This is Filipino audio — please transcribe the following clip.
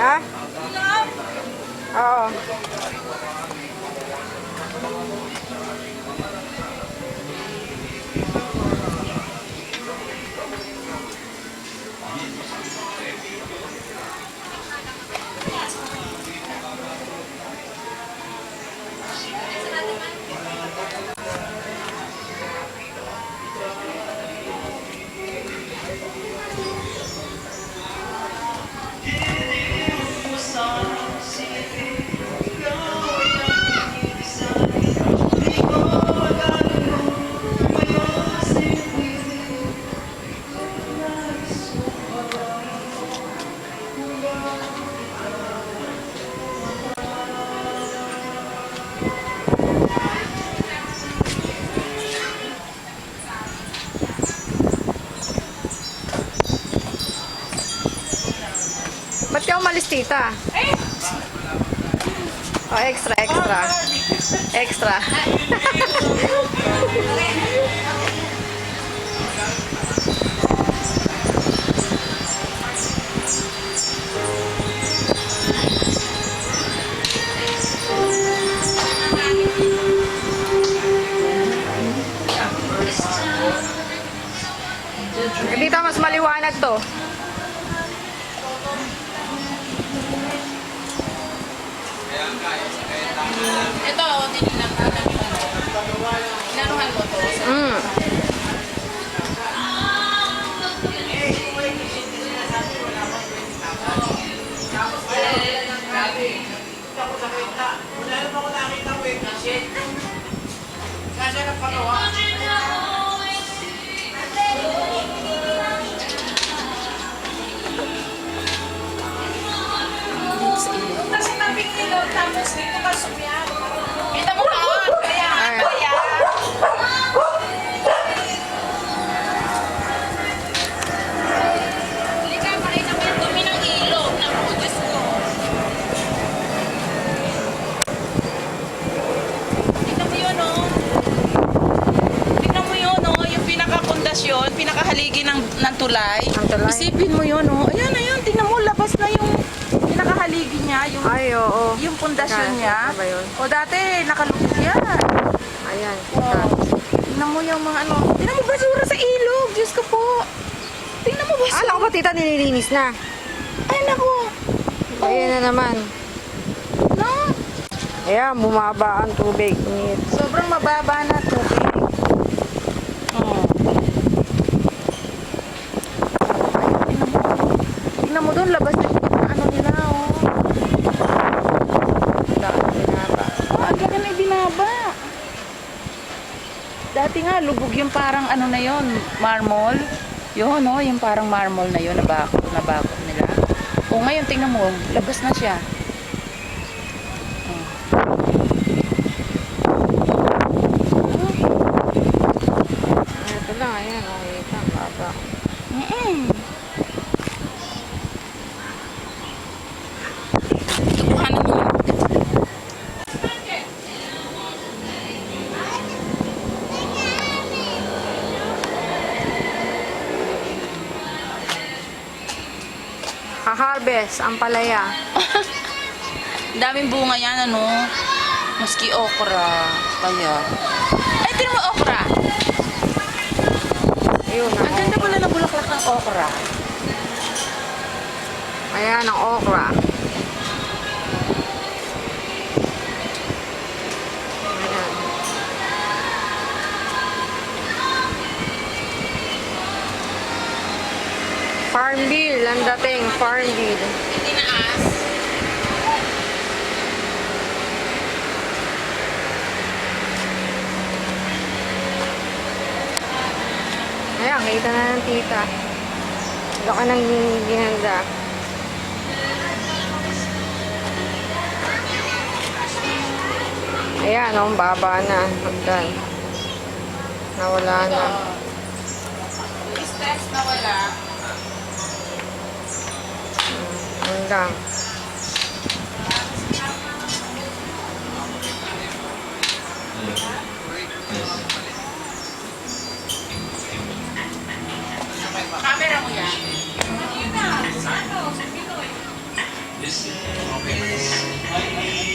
Ha? Oo. Ba't ka umalis, tita? Oh, extra, extra. Extra. Dito mas maliwanag to. Ito, tinilang ko lang. Inanuhan ko to. Kasi tabing nila, tapos dito ka sumyan. Kita mo na, kaya, kaya. Halika, pakita mo yung dumi ng ilog ng butas ko. Tignan mo yun, oh. Tignan mo yun, oh. Yung pinakapundasyon, pinakahaligi ng tulay. Ang tulay. Isipin mo yun, oh. Ayan, ayan. Tignan mo, labas na yung pinakahaligi niya. Yung, Ay, oo. yung pundasyon niya. Ano ba yun? O dati, nakalubog yan. Ayan. Oh. Tingnan mo yung mga ano. Tingnan mo basura sa ilog. Diyos ko po. Tingnan mo basura. Alam ko ba, tita, nililinis na? Ay, naku. Ayan na naman. No? Ayan, bumaba ang tubig. Sobrang mababa na tubig. Oh. Tingnan mo doon. Labas na yung ano nila, oh. Binaba. Oh, ang laki na binaba. Dati nga, lubog yung parang ano na yon, marmol. Yun, no, yung parang marmol na yun, nabakot nila. O ngayon, tingnan mo, labas na siya. Ito lang, ayan. Okay, ito. Baba. Tukuhanan mo. Ha-harvest, ang palaya. Daming bunga yan, ano. Maski okra. Kaya. Ay, tingnan mo okra. Ayun, Ang ganda pala na bulaklak ng okra. Ayan, ang okra. Ayan. Farm bill, ang dating. Farm bill. Tinaas. Ayan, kita na ng tita. Ito ka nang ginanda. Ayan, ang baba na. Hagdan. Nawala na. Steps na wala. Hanggang. Camera mo yan. Okay.